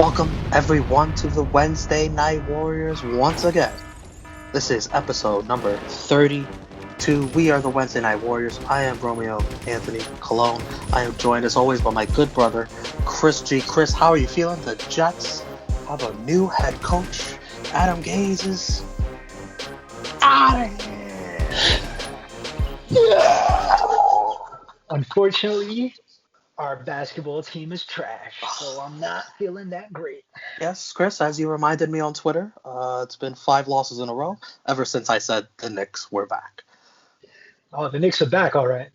Welcome everyone to the Wednesday Night Warriors once again. This is episode number 32. We are the Wednesday Night Warriors. I am Romeo Anthony Cologne. I am joined as always by my good brother, Chris G. Chris, how are you feeling? The Jets have a new head coach. Adam Gase is out of here. Unfortunately, our basketball team is trash, so I'm not feeling that great. Yes, Chris, as you reminded me on Twitter, it's been 5 losses in a row ever since I said the Knicks were back. Oh, the Knicks are back, all right.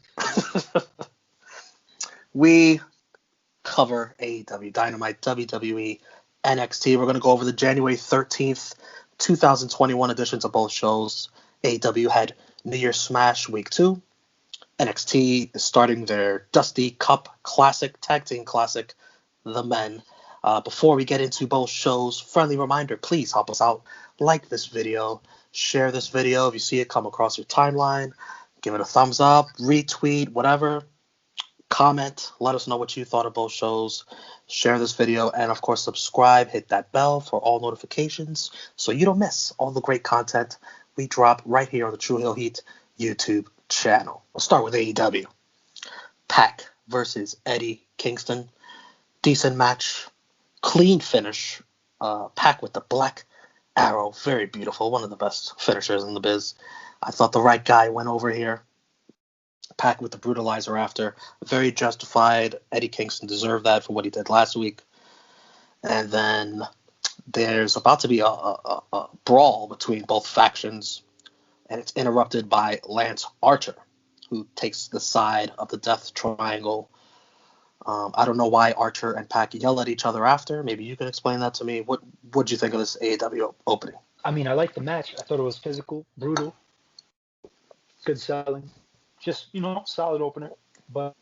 We cover AEW, Dynamite, WWE, NXT. We're going to go over the January 13th, 2021 editions of both shows. AEW had New Year's Smash Week 2. NXT is starting their Dusty Cup Classic, Tag Team Classic, The Men. Before we get into both shows, friendly reminder, please help us out. Like this video, share this video if you see it come across your timeline. Give it a thumbs up, retweet, whatever. Comment, let us know what you thought of both shows. Share this video, and of course, subscribe. Hit that bell for all notifications so you don't miss all the great content we drop right here on the True Hill Heat YouTube channel. We'll start with AEW. Pac versus Eddie Kingston. Decent match. Clean finish. Pac with the black arrow. Very beautiful. One of the best finishers in the biz. I thought the right guy went over here. Pac with the brutalizer after. Very justified. Eddie Kingston deserved that for what he did last week. And then there's about to be a brawl between both factions. And it's interrupted by Lance Archer, who takes the side of the Death Triangle. I don't know why Archer and Pac yell at each other after. Maybe you can explain that to me. What'd you think of this AEW opening? I mean, I liked the match. I thought it was physical, brutal, good selling. Just, solid opener. But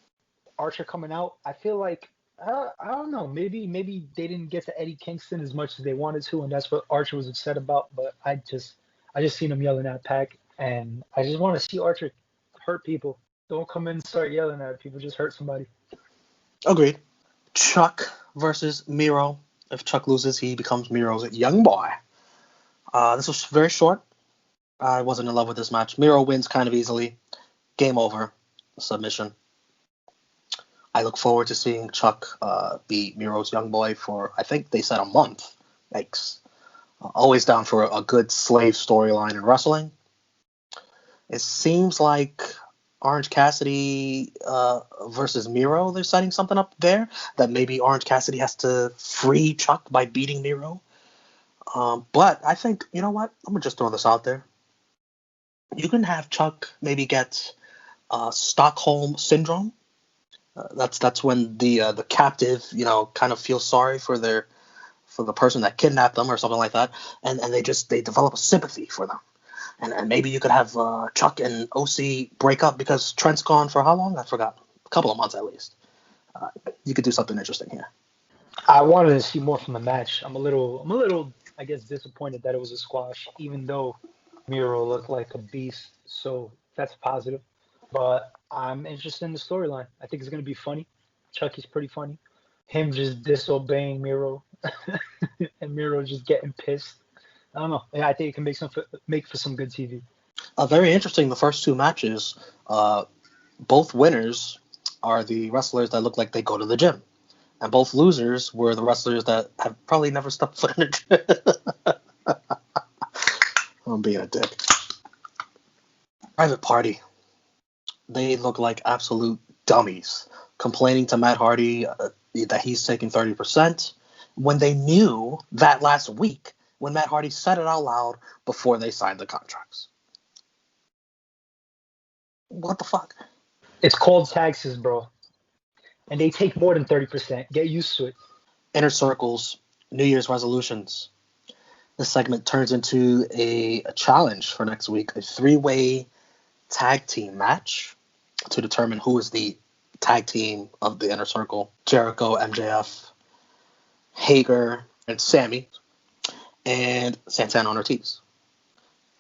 Archer coming out, I feel like, I don't know, maybe they didn't get to Eddie Kingston as much as they wanted to, and that's what Archer was upset about. But I just seen him yelling at Pac, and I just want to see Archer hurt people. Don't come in and start yelling at people. Just hurt somebody. Agreed. Chuck versus Miro. If Chuck loses, he becomes Miro's young boy. This was very short. I wasn't in love with this match. Miro wins kind of easily. Game over. Submission. I look forward to seeing Chuck be Miro's young boy for, I think they said, a month. Yikes. Always down for a good slave storyline in wrestling. It seems like Orange Cassidy versus Miro, they're setting something up there, that maybe Orange Cassidy has to free Chuck by beating Miro. But I think, you know what? I'm going to just throw this out there. You can have Chuck maybe get Stockholm Syndrome. That's when the captive, kind of feels sorry for the person that kidnapped them or something like that, and they develop a sympathy for them. And maybe you could have Chuck and OC break up because Trent's gone for how long? I forgot. A couple of months at least. You could do something interesting here. I wanted to see more from the match. I'm a little, I guess, disappointed that it was a squash, even though Miro looked like a beast. So that's positive. But I'm interested in the storyline. I think it's going to be funny. Chucky's pretty funny. Him just disobeying Miro and Miro just getting pissed. I don't know. Yeah, I think it can make for some good TV. Very interesting. The first two matches, both winners are the wrestlers that look like they go to the gym, and both losers were the wrestlers that have probably never stepped foot in a gym. I'm being a dick. Private Party. They look like absolute dummies, complaining to Matt Hardy that he's taking 30% when they knew that last week when Matt Hardy said it out loud before they signed the contracts. What the fuck? It's called taxes, bro. And they take more than 30%. Get used to it. Inner Circles, New Year's resolutions. This segment turns into a challenge for next week, a 3-way tag team match to determine who is the tag team of the Inner Circle. Jericho, MJF, Hager, and Sammy, and Santana and Ortiz.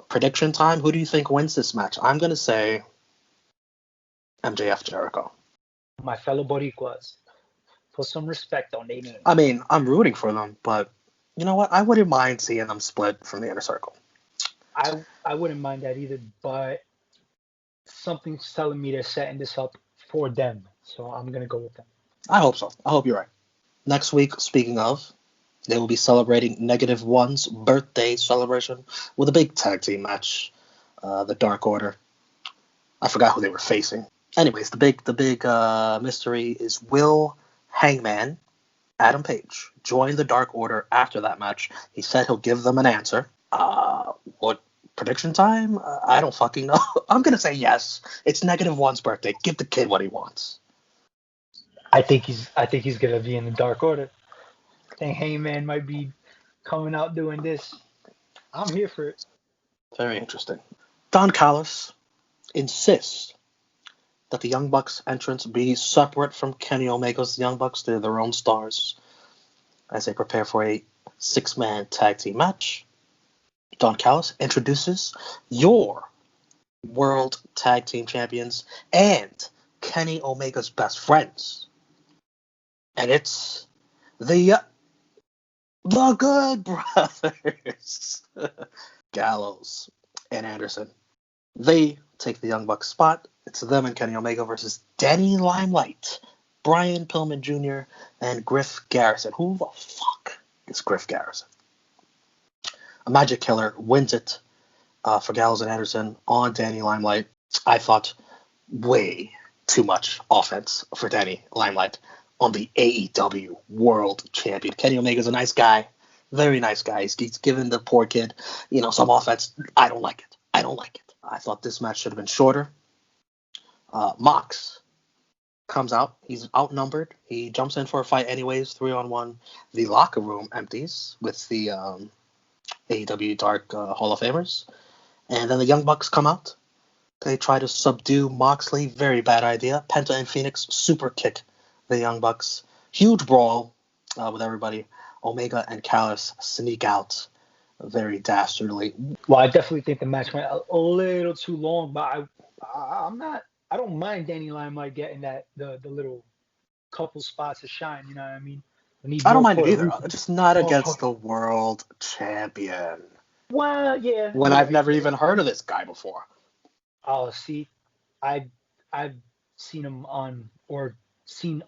Prediction time, who do you think wins this match? I'm going to say MJF Jericho. My fellow Boricuas, Put some respect on their name. I mean, I'm rooting for them, but you know what? I wouldn't mind seeing them split from the Inner Circle. I wouldn't mind that either, but something's telling me they're setting this up for them, so I'm gonna go with them. I hope so. I hope you're right. Next week, speaking of, they will be celebrating -1's birthday celebration with a big tag team match. The Dark Order. I forgot who they were facing. Anyways, the big mystery is, will Hangman Adam Page join the Dark Order after that match? He said he'll give them an answer. What prediction time? I don't fucking know. I'm gonna say yes. It's -1's birthday. Give the kid what he wants. I think he's gonna be in the Dark Order. I think Heyman might be coming out doing this. I'm here for it. Very interesting. Don Callis insists that the Young Bucks entrance be separate from Kenny Omega's Young Bucks. They're their own stars as they prepare for a 6-man tag team match. Don Callis introduces your World Tag Team Champions and Kenny Omega's best friends. And it's the Good Brothers, Gallows and Anderson. They take the Young Bucks spot. It's them and Kenny Omega versus Danny Limelight, Brian Pillman Jr., and Griff Garrison. Who the fuck is Griff Garrison? A Magic Killer wins it for Gallows and Anderson on Danny Limelight. I thought way too much offense for Danny Limelight on the AEW World Champion. Kenny Omega's a nice guy, very nice guy. He's giving the poor kid, some offense. I don't like it. I thought this match should have been shorter. Mox comes out. He's outnumbered. He jumps in for a fight anyways, 3-on-1. The locker room empties with the AEW Dark Hall of Famers. And then the Young Bucks come out. They try to subdue Moxley. Very bad idea. Penta and Phoenix super kick the Young Bucks. Huge brawl with everybody. Omega and Callis sneak out very dastardly. Well, I definitely think the match went a little too long, but I don't mind Danny Limelight getting the little couple spots of shine. You know what I mean? I don't mind it either. Just not against the world champion. Well, yeah. When I've never even heard of this guy before. Oh, see, I've seen him seen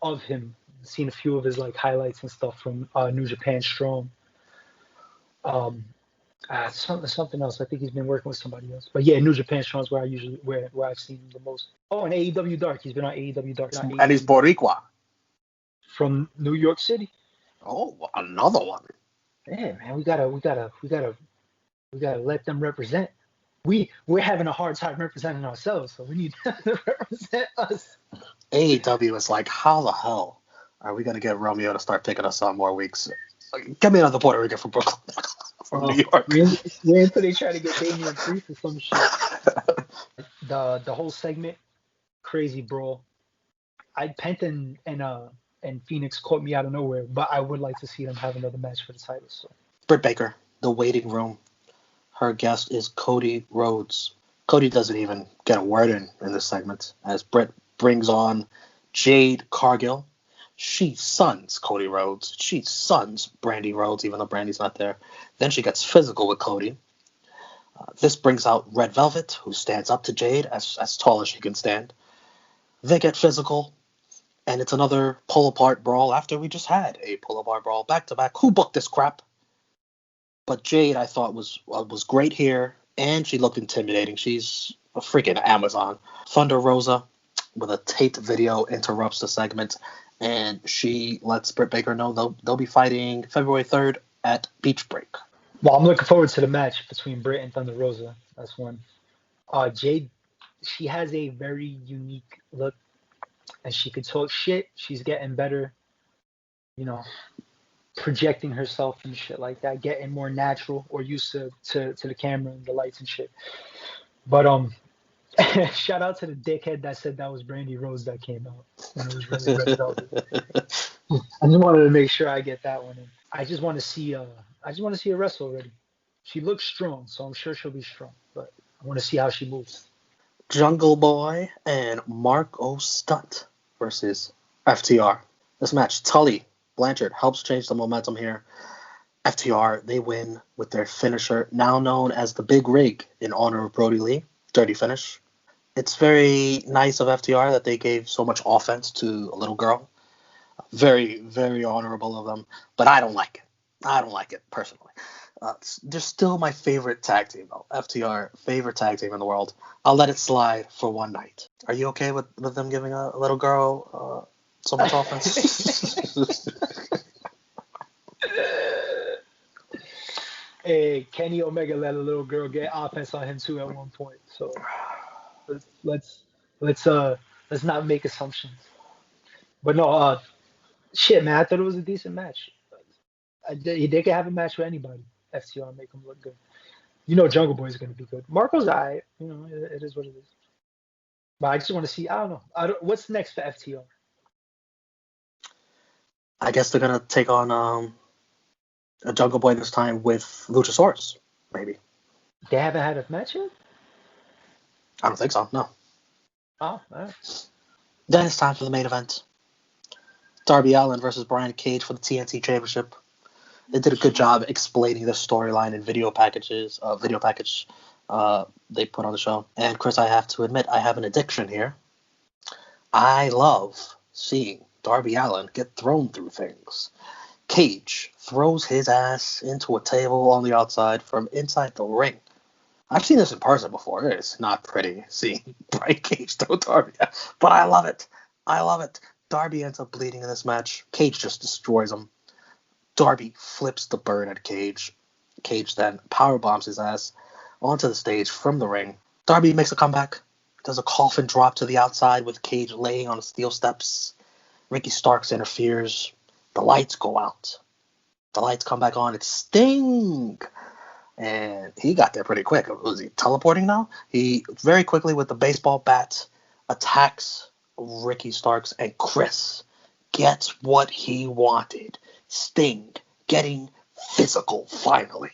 a few of his highlights and stuff from New Japan Strong. Something else. I think he's been working with somebody else. But yeah, New Japan Strong is where I've seen him the most. Oh, and AEW Dark. He's been on AEW Dark. And he's Boricua. From New York City. Oh, another one. Yeah, man, we gotta let them represent. We're having a hard time representing ourselves, so we need them to represent us. AEW is like, how the hell are we gonna get Romeo to start picking us on more weeks? Get me another Puerto Rican from Brooklyn, from New York. We're until they try to get Damian Priest or some shit. The whole segment, crazy brawl. Penta and Phoenix caught me out of nowhere, but I would like to see them have another match for the title. So. Britt Baker, the waiting room. Her guest is Cody Rhodes. Cody doesn't even get a word in this segment as Britt brings on Jade Cargill. She suns Cody Rhodes. She suns Brandy Rhodes, even though Brandy's not there. Then she gets physical with Cody. This brings out Red Velvet, who stands up to Jade as tall as she can stand. They get physical, and it's another pull-apart brawl after we just had a pull-apart brawl back-to-back. Who booked this crap? But Jade, I thought, was great here, and she looked intimidating. She's a freaking Amazon. Thunder Rosa, with a taped video, interrupts the segment, and she lets Britt Baker know they'll be fighting February 3rd at Beach Break. Well, I'm looking forward to the match between Britt and Thunder Rosa. That's one. Jade, she has a very unique look, and she could talk shit. She's getting better, projecting herself and shit like that, getting more natural or used to the camera and the lights and shit. But shout out to the dickhead that said that was Brandy Rhodes that came out. And it was really Red Velvet. I just wanted to make sure I get that one in. I just want to see her wrestle already. She looks strong, so I'm sure she'll be strong. But I want to see how she moves. Jungle Boy and Mark O. Stunt versus FTR. This match, Tully Blanchard helps change the momentum here. FTR, they win with their finisher, now known as the Big Rig, in honor of Brody Lee. Dirty finish. It's very nice of FTR that they gave so much offense to a little girl. Very, very honorable of them, but I don't like it. I don't like it personally. They're still my favorite tag team, though. FTR, favorite tag team in the world. I'll let it slide for one night. Are you okay with them giving a little girl so much offense? Hey, Kenny Omega let a little girl get offense on him too at one point. So let's let's let's let's not make assumptions. But no, shit, man, I thought it was a decent match. They could have a match with anybody. FTR make them look good. You know, Jungle Boy is going to be good. Marco's alright. You know, it is what it is. But I just want to see. I don't know. What's next for FTR? I guess they're gonna take on a Jungle Boy this time with Luchasaurus, maybe. They haven't had a match yet. I don't think so. No. Oh, all right. Then it's time for the main event. Darby Allin versus Brian Cage for the TNT Championship. They did a good job explaining the storyline in video package they put on the show. And Chris, I have to admit, I have an addiction here. I love seeing Darby Allin get thrown through things. Cage throws his ass into a table on the outside from inside the ring. I've seen this in person before. It's not pretty seeing Brian Cage throw Darby, but I love it. I love it. Darby ends up bleeding in this match. Cage just destroys him. Darby flips the bird at Cage. Cage then powerbombs his ass onto the stage from the ring. Darby makes a comeback. Does a coffin drop to the outside with Cage laying on the steel steps. Ricky Starks interferes. The lights go out. The lights come back on. It's Sting. And he got there pretty quick. Was he teleporting now? He very quickly with the baseball bat attacks Ricky Starks, and Chris gets what he wanted. Sting getting physical finally.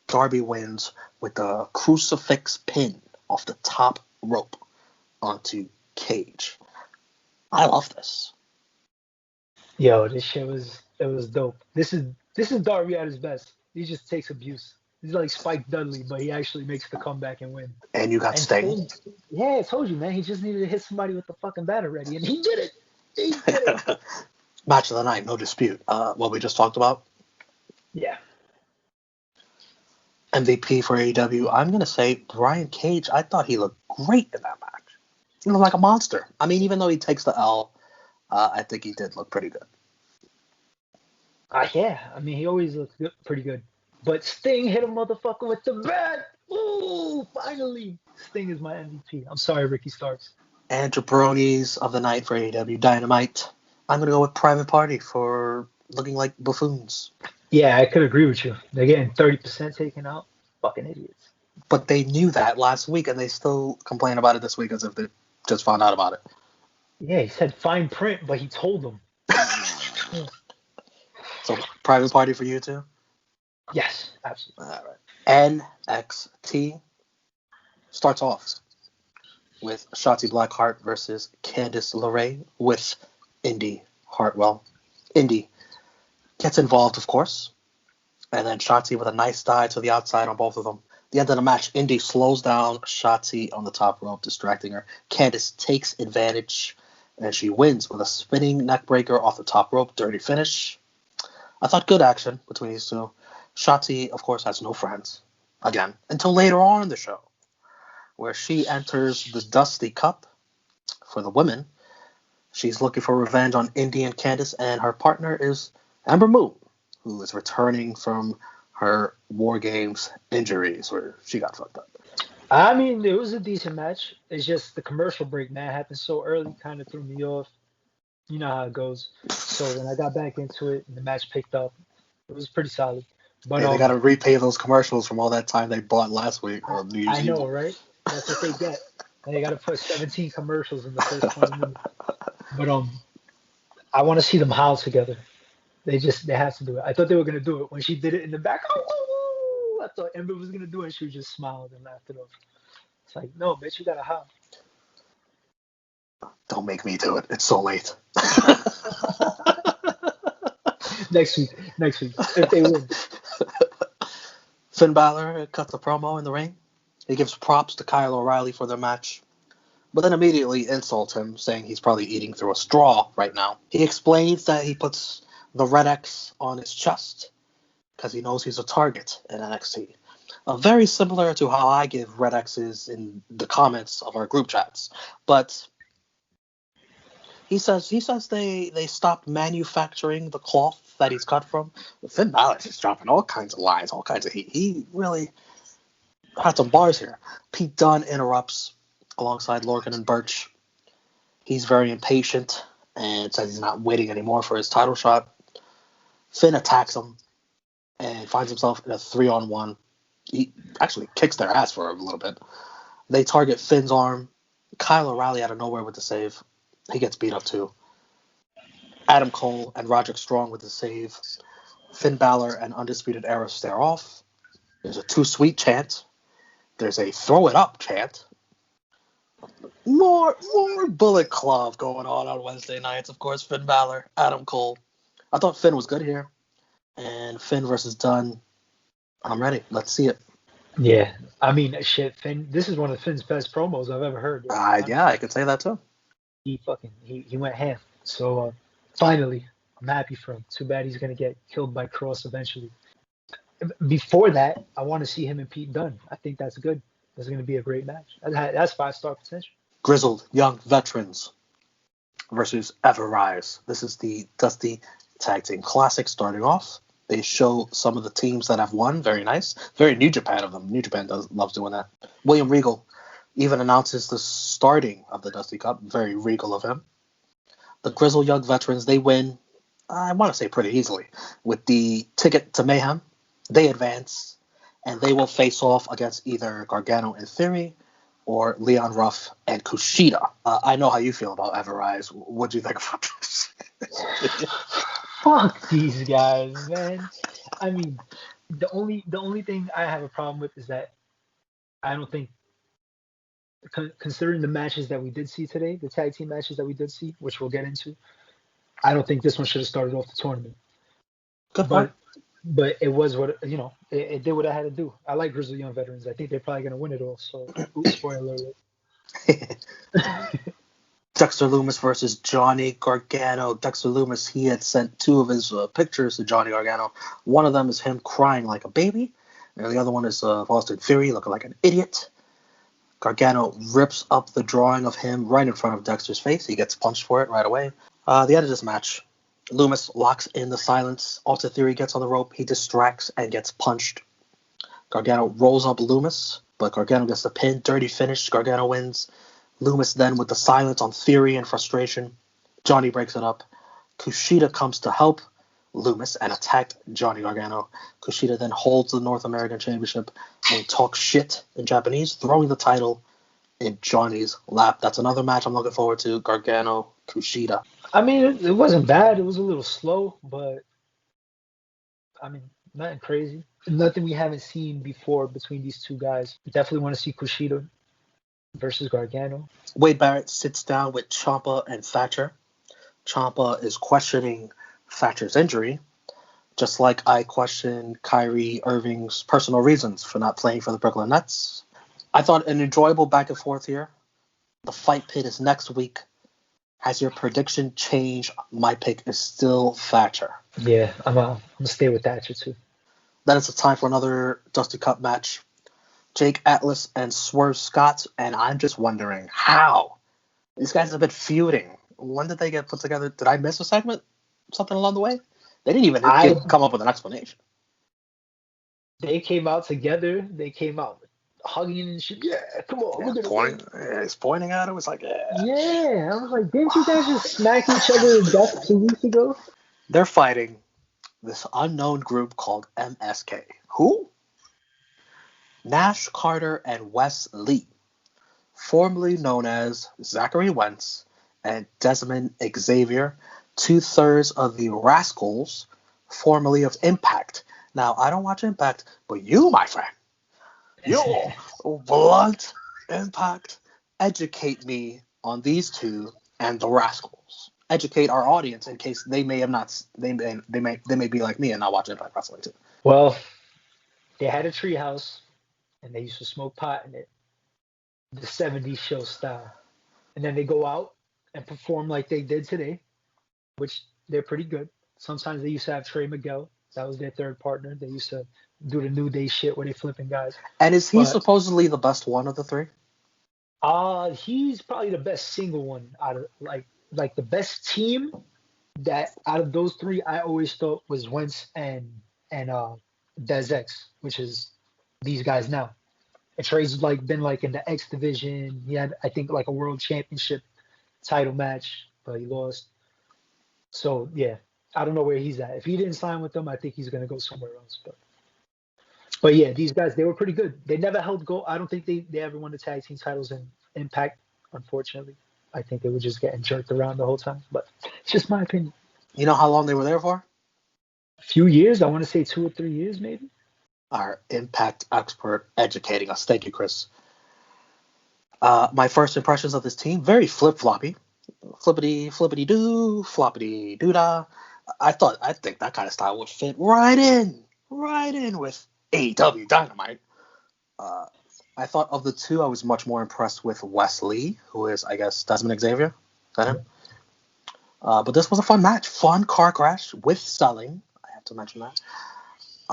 Darby wins with a crucifix pin off the top rope onto Cage. I love this. Yo, this shit was dope. This is Darby at his best. He just takes abuse. He's like Spike Dudley, but he actually makes the comeback and win. And you got And Sting. yeah, I told you, man. He just needed to hit somebody with the fucking bat already, and he did it. He did it. Match of the night, no dispute. What we just talked about. Yeah. MVP for AEW. I'm going to say Brian Cage. I thought he looked great in that match. He looked like a monster. I mean, even though he takes the L, I think he did look pretty good. Yeah. I mean, he always looks good, pretty good. But Sting hit a motherfucker with the bat. Ooh, finally. Sting is my MVP. I'm sorry, Ricky Starks. And jabronis of the night for AEW Dynamite. I'm going to go with Private Party for looking like buffoons. Yeah, I could agree with you. They're getting 30% taken out. Fucking idiots. But they knew that last week, and they still complain about it this week as if they just found out about it. Yeah, he said fine print, but he told them. So, Private Party for you too? Yes, absolutely. All right. NXT starts off with Ashati Blackheart versus Candice LeRae with Indy Hartwell. Indy gets involved, of course, and then Shotzi with a nice dive to the outside on both of them. At the end of the match, Indy slows down Shotzi on the top rope, distracting her. Candice takes advantage, and she wins with a spinning neckbreaker off the top rope. Dirty finish. I thought good action between these two. Shotzi, of course, has no friends, again, until later on in the show, where she enters the Dusty Cup for the women. She's looking for revenge on Indy and Candice, and her partner is Ember Moon, who is returning from her War Games injuries, where she got fucked up. I mean, it was a decent match. It's just the commercial break, man, happened so early, kind of threw me off. You know how it goes. So when I got back into it and the match picked up, it was pretty solid. But Hey, they got to repay those commercials from all that time they bought last week on New Year's I Eve. know, right? That's what they get. And they got to put 17 commercials in the first 20 minutes. But I want to see them howl together. They have to do it. I thought they were gonna do it when she did it in the back. Oh, I thought Ember was gonna do it. And she just smiled and laughed it off. It's like, no, bitch, you gotta howl. Don't make me do it. It's so late. Next week, if they win. Finn Balor cuts a promo in the ring. He gives props to Kyle O'Reilly for their match, but then immediately insults him, saying he's probably eating through a straw right now. He explains that he puts the red X on his chest because he knows he's a target in NXT. Very similar to how I give red X's in the comments of our group chats. But he says they stopped manufacturing the cloth that he's cut from. Finn Balor's just dropping all kinds of lines, all kinds of heat. He really had some bars here. Pete Dunne interrupts alongside Lorcan and Birch. He's very impatient and says he's not waiting anymore for his title shot. Finn attacks him and finds himself in a 3-on-1. He actually kicks their ass for a little bit. They target Finn's arm. Kyle O'Reilly out of nowhere with the save. He gets beat up too. Adam Cole and Roderick Strong with the save. Finn Balor and Undisputed Era stare off. There's a too sweet chant. There's a throw it up chant. More Bullet Club going on Wednesday nights. Of course, Finn Balor, Adam Cole. I thought Finn was good here. And Finn versus Dunne. I'm ready. Let's see it. Yeah, I mean, shit, Finn. This is one of Finn's best promos I've ever heard. Yeah, I could say that too. He went ham. So finally, I'm happy for him. Too bad he's gonna get killed by Cross eventually. Before that, I want to see him and Pete Dunne. I think that's good. That's gonna be a great match. That's 5-star potential. Grizzled Young Veterans versus Ever Rise. This is the Dusty Tag Team Classic starting off. They show some of the teams that have won. Very nice. Very New Japan of them. New Japan loves doing that. William Regal even announces the starting of the Dusty Cup. Very regal of him. The Grizzled Young Veterans, they win, I want to say pretty easily. With the ticket to Mayhem, they advance, and they will face off against either Gargano and Theory or Leon Ruff and Kushida. I know how you feel about Ever Rise. What do you think about this? Fuck these guys, man. I mean, the only thing I have a problem with is that I don't think, considering the matches that we did see today, the tag team matches that we did see, which we'll get into, I don't think this one should have started off the tournament. Good point. But it was what, it did what I had to do. I like Grizzly Young Veterans. I think they're probably going to win it all. So, spoiler alert. Dexter Loomis versus Johnny Gargano. Dexter Loomis, he had sent two of his pictures to Johnny Gargano. One of them is him crying like a baby, and the other one is Austin Theory looking like an idiot. Gargano rips up the drawing of him right in front of Dexter's face. He gets punched for it right away. The end of this match, Loomis locks in the silence. Austin Theory gets on the rope. He distracts and gets punched. Gargano rolls up Loomis, but Gargano gets the pin. Dirty finish. Gargano wins. Loomis then with the silence on Theory and frustration. Johnny breaks it up. Kushida comes to help Loomis and attacked Johnny Gargano. Kushida then holds the North American Championship and talks shit in Japanese, throwing the title in Johnny's lap. That's another match I'm looking forward to. Gargano, Kushida. I mean, it wasn't bad. It was a little slow, but I mean, nothing crazy. Nothing we haven't seen before between these two guys. Definitely want to see Kushida versus Gargano. Wade Barrett sits down with Ciampa and Thatcher. Ciampa is questioning Thatcher's injury, just like I questioned Kyrie Irving's personal reasons for not playing for the Brooklyn Nets. I thought an enjoyable back and forth here. The Fight Pit is next week. Has your prediction changed? My pick is still Thatcher. Yeah, I'm gonna stay with Thatcher too. Then it's time for another Dusty Cup match. Jake Atlas and Swerve Scott, and I'm just wondering how. These guys have been feuding. When did they get put together? Did I miss a segment? Something along the way? They didn't even come up with an explanation. They came out together. They came out hugging and shit. Yeah, come on. Yeah, he's pointing at him. It's like, yeah. Yeah, I was like, didn't you guys just smack each other to death 2 weeks ago? They're fighting this unknown group called MSK. Who? Nash Carter and Wes Lee, formerly known as Zachary Wentz and Desmond Xavier, 2/3 of the Rascals, formerly of Impact. Now, I don't watch Impact, but you, my friend, you blunt Impact, educate me on these two and the Rascals. Educate our audience in case they may have not. They may be like me and not watch Impact Wrestling too. Well, they had a treehouse and they used to smoke pot in it, the '70s show style. And then they go out and perform like they did today, which they're pretty good. Sometimes they used to have Trey Miguel. That was their third partner. They used to do the New Day shit where they flipping guys. And is he But supposedly the best one of the three? he's probably the best single one out of like the best team that out of those three I always thought was Wentz and Des X, which is these guys now. And Trey's like been like in the X division. He had I think like a world championship title match, but he lost. So yeah, I don't know where he's at. If he didn't sign with them, I think he's gonna go somewhere else. But yeah, these guys they were pretty good. They never held gold. I don't think they ever won the tag team titles in Impact, unfortunately. I think they were just getting jerked around the whole time. But it's just my opinion. You know how long they were there for? A few years, I want to say 2 or 3 years maybe. Our Impact expert educating us. Thank you, Chris. My first impressions of this team, very flip-floppy. Flippity doo, floppity doo-dah. I think that kind of style would fit right in with AEW Dynamite. I thought of the two, I was much more impressed with Wesley, who is, I guess, Desmond Xavier. Is that him? But this was a fun match. Fun car crash with selling. I have to mention that.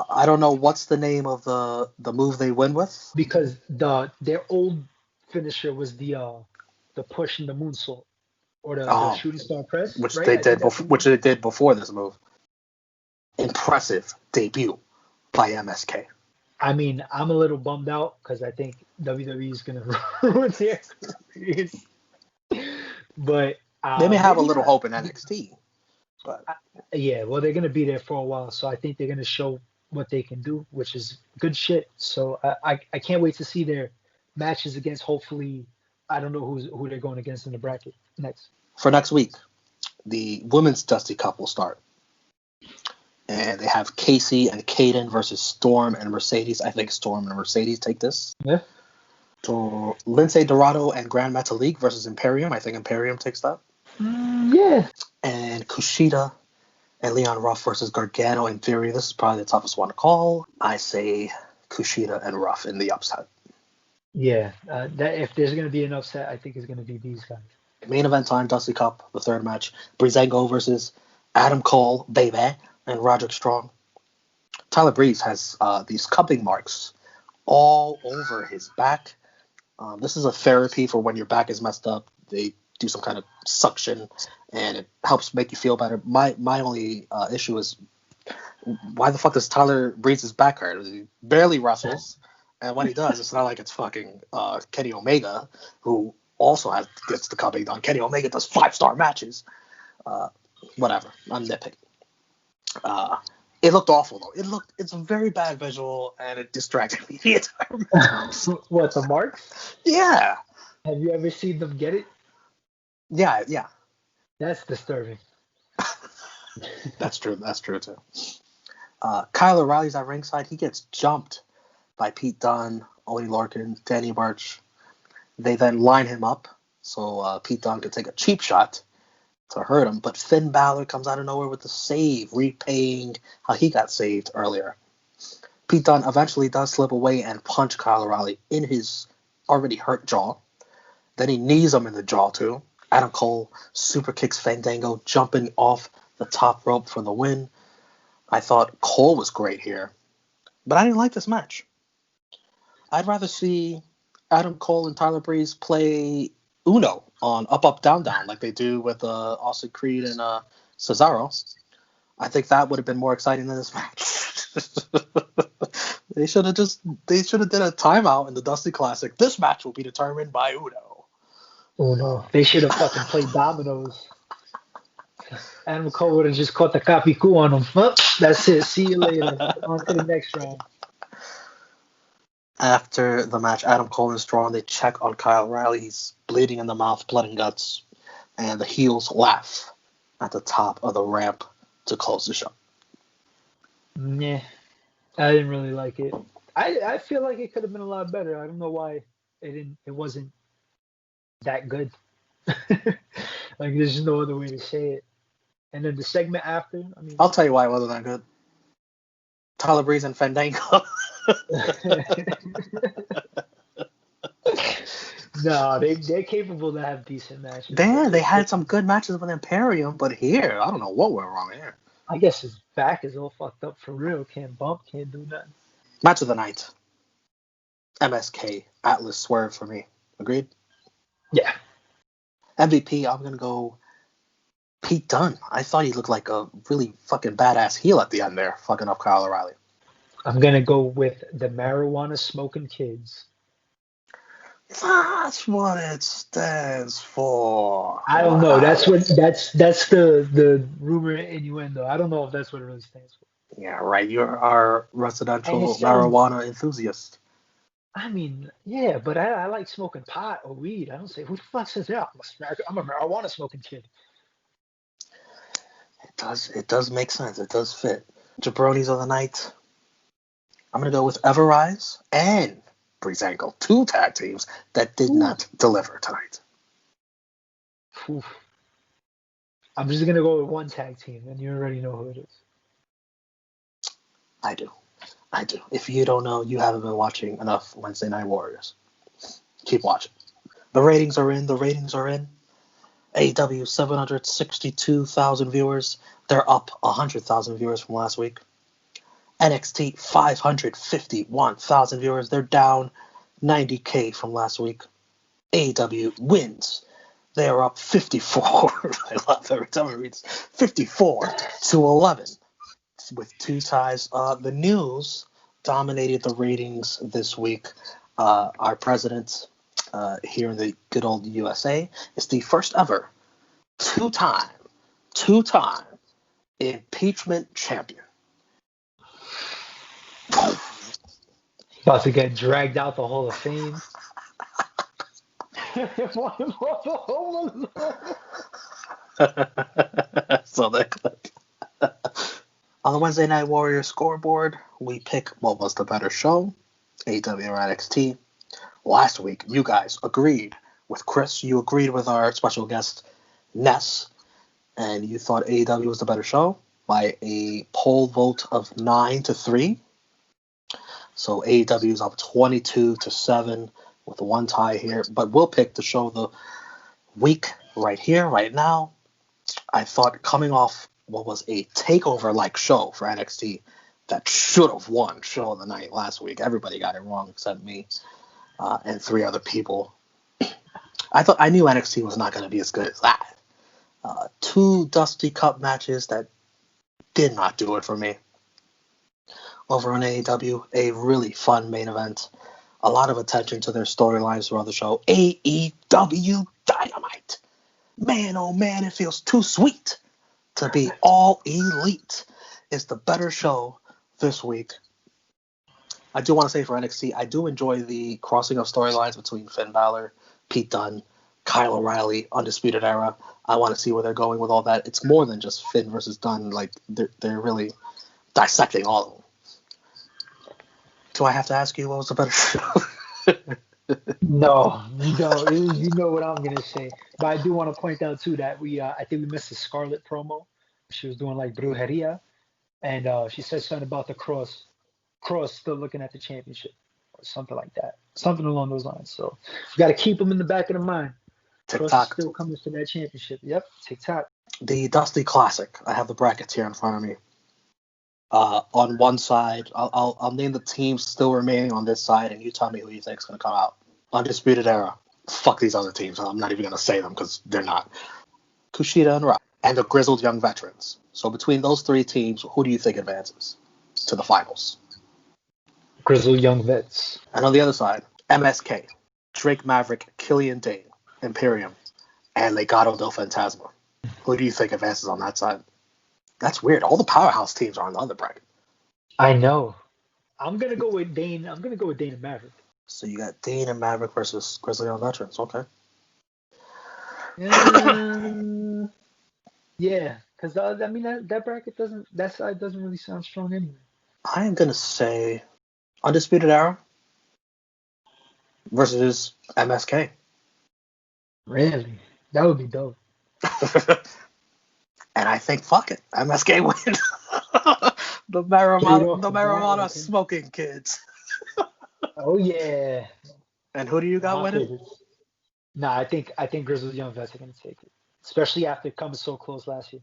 I don't know what's the name of the move they win with. Because their old finisher was the push and the moonsault. Or the shooting star press. Which right? they did before this move. Impressive debut by MSK. I mean, I'm a little bummed out because I think WWE is going to ruin their careers. But they may have a little hope in NXT. But yeah, well, they're going to be there for a while. So I think they're going to show what they can do, which is good shit. So I can't wait to see their matches against, hopefully, I don't know who they're going against in the bracket next. For next week, the women's Dusty Cup will start. And they have Casey and Kaden versus Storm and Mercedes. I think Storm and Mercedes take this. Yeah. So Lindsay Dorado and Grand Metalik versus Imperium. I think Imperium takes that. Yeah. And Kushida and Leon Ruff versus Gargano. In theory, this is probably the toughest one to call. I say Kushida and Ruff in the upset. Yeah. That if there's going to be an upset, I think it's going to be these guys. Main event time, Dusty Cup, the third match. Breezango versus Adam Cole, baby, and Roderick Strong. Tyler Breeze has these cupping marks all over his back. This is a therapy for when your back is messed up. They do some kind of suction, and it helps make you feel better. My only issue is, why the fuck does Tyler Breeze's back hurt? He barely wrestles, and when he does, it's not like it's fucking Kenny Omega, who also gets the cupping done. Kenny Omega does 5-star matches. Whatever. I'm nitpicking. It looked awful though. It's a very bad visual, and it distracted me the entire time. What, the marks? Yeah. Have you ever seen them get it? Yeah. That's disturbing. That's true too. Kyle O'Reilly's at ringside. He gets jumped by Pete Dunne, Oney Lorcan, Danny Burch. They then line him up so Pete Dunne could take a cheap shot to hurt him. But Finn Balor comes out of nowhere with the save, repaying how he got saved earlier. Pete Dunne eventually does slip away and punch Kyle O'Reilly in his already hurt jaw. Then he knees him in the jaw too. Adam Cole super kicks Fandango, jumping off the top rope for the win. I thought Cole was great here, but I didn't like this match. I'd rather see Adam Cole and Tyler Breeze play Uno on Up Up Down Down like they do with Austin Creed and Cesaro. I think that would have been more exciting than this match. They should have did a timeout in the Dusty Classic. This match will be determined by Uno. Oh no, they should have fucking played dominoes. Adam Cole would have just caught the kapiku on him. Oh, that's it. See you later. On to the next round. After the match, Adam Cole and Strong, they check on Kyle O'Reilly. He's bleeding in the mouth, blood and guts. And the heels laugh at the top of the ramp to close the show. Yeah, I didn't really like it. I feel like it could have been a lot better. I don't know why it wasn't that good Like there's just no other way to say it. And then the segment after, I mean, I'll tell you why it wasn't that good. Tyler Breeze and Fandango. no, they're capable to have decent matches. They had some good matches with Imperium, but here, I don't know what went wrong here. I guess his back is all fucked up for real. Can't bump, can't do nothing. Match of the night. MSK, Atlas Swerve for me. Agreed? Yeah. MVP, I'm going to go Pete Dunne. I thought he looked like a really fucking badass heel at the end there, fucking up Kyle O'Reilly. I'm going to go with the marijuana smoking kids. That's what it stands for. I don't know. That's the rumor innuendo. I don't know if that's what it really stands for. Yeah, right. You're our residential sounds, marijuana enthusiast. I mean, yeah, but I like smoking pot or weed. I don't say, who the fuck says that? I'm a marijuana smoking kid. It does make sense. It does fit. Jabronis of the night. I'm going to go with Everrise and Breezango. 2 tag teams that did not deliver tonight. Oof. I'm just going to go with one tag team, and you already know who it is. I do. If you don't know, you haven't been watching enough Wednesday Night Warriors. Keep watching. The ratings are in. AEW 762,000 viewers. They're up 100,000 viewers from last week. NXT 551,000 viewers. They're down 90K from last week. AEW wins. They are up 54. I love every time it reads 54 to 11 with 2 ties. The news dominated the ratings this week. Our president here in the good old USA is the first ever two-time impeachment champion. About to get dragged out the Hall of Fame. So that clip. On the Wednesday Night Warriors scoreboard, we pick what was the better show, AEW or NXT. Last week, you guys agreed with Chris. You agreed with our special guest, Ness, and you thought AEW was the better show by a poll vote of 9-3. So AEW is up 22-7 with 1 tie here. But we'll pick the show of the week right here, right now. I thought coming off what was a takeover-like show for NXT that should have won show of the night last week. Everybody got it wrong except me and 3 other people. I knew NXT was not going to be as good as that. 2 Dusty Cup matches that did not do it for me. Over on AEW, a really fun main event. A lot of attention to their storylines throughout the show. AEW Dynamite. Man, oh man, it feels too sweet to be all elite. It's the better show this week. I do want to say for NXT, I do enjoy the crossing of storylines between Finn Balor, Pete Dunne, Kyle O'Reilly, Undisputed Era. I want to see where they're going with all that. It's more than just Finn versus Dunne. Like they're really dissecting all of them. Do I have to ask you what was the better show? No, you don't. You know what I'm gonna say. But I do want to point out too that I think we missed the Scarlet promo. She was doing like brujeria, and she said something about the cross still looking at the championship or something like that, something along those lines. So you got to keep them in the back of the mind. TikTok. Cross is still coming to that championship. Yep, TikTok. The Dusty Classic. I have the brackets here in front of me. On one side, I'll name the teams still remaining on this side, and you tell me who you think is going to come out. Undisputed Era. Fuck these other teams. I'm not even going to say them because they're not. Kushida and Rock. And the Grizzled Young Veterans. So between those 3 teams, who do you think advances to the finals? Grizzled Young Vets. And on the other side, MSK. Drake Maverick, Killian Dane, Imperium, and Legado del Fantasma. Who do you think advances on that side? That's weird. All the powerhouse teams are on the other bracket. I know. I'm gonna go with Dane. I'm gonna go with Dane and Maverick. So you got Dane and Maverick versus Grizzly Young Veterans. Okay. Yeah, because I mean that bracket that side doesn't really sound strong anyway. I am gonna say Undisputed Era versus MSK. Really? That would be dope. And I think, fuck it, MSK win. the marijuana smoking kids. Oh yeah. And who do you got My winning? favorites. Nah, I think Grizzled Young Vets are gonna take it, especially after coming so close last year.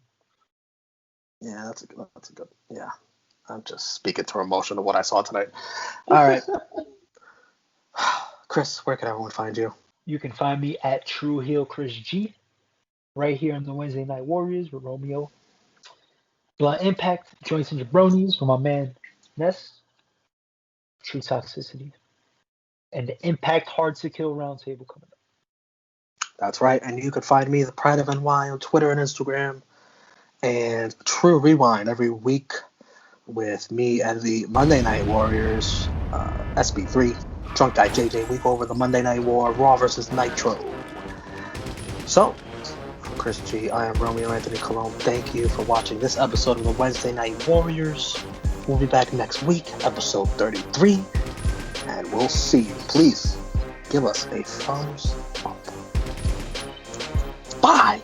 Yeah, that's a good. Yeah, I'm just speaking through emotion of what I saw tonight. All right, Chris, where can everyone find you? You can find me at True Heel Chris G, right here on the Wednesday Night Warriors with Romeo. Blunt Impact, Joints and Jabronis with my man Ness, True Toxicity, and the Impact Hard to Kill Roundtable coming up. That's right, and you can find me, the Pride of NY, on Twitter and Instagram, and True Rewind every week with me and the Monday Night Warriors, SB3, Drunk Guy JJ. We go over the Monday Night War, Raw versus Nitro. So, for Chris G, I am Romeo Anthony Colon. Thank you for watching this episode of the Wednesday Night Warriors. We'll be back next week, episode 33, and we'll see you. Please give us a thumbs up. Bye!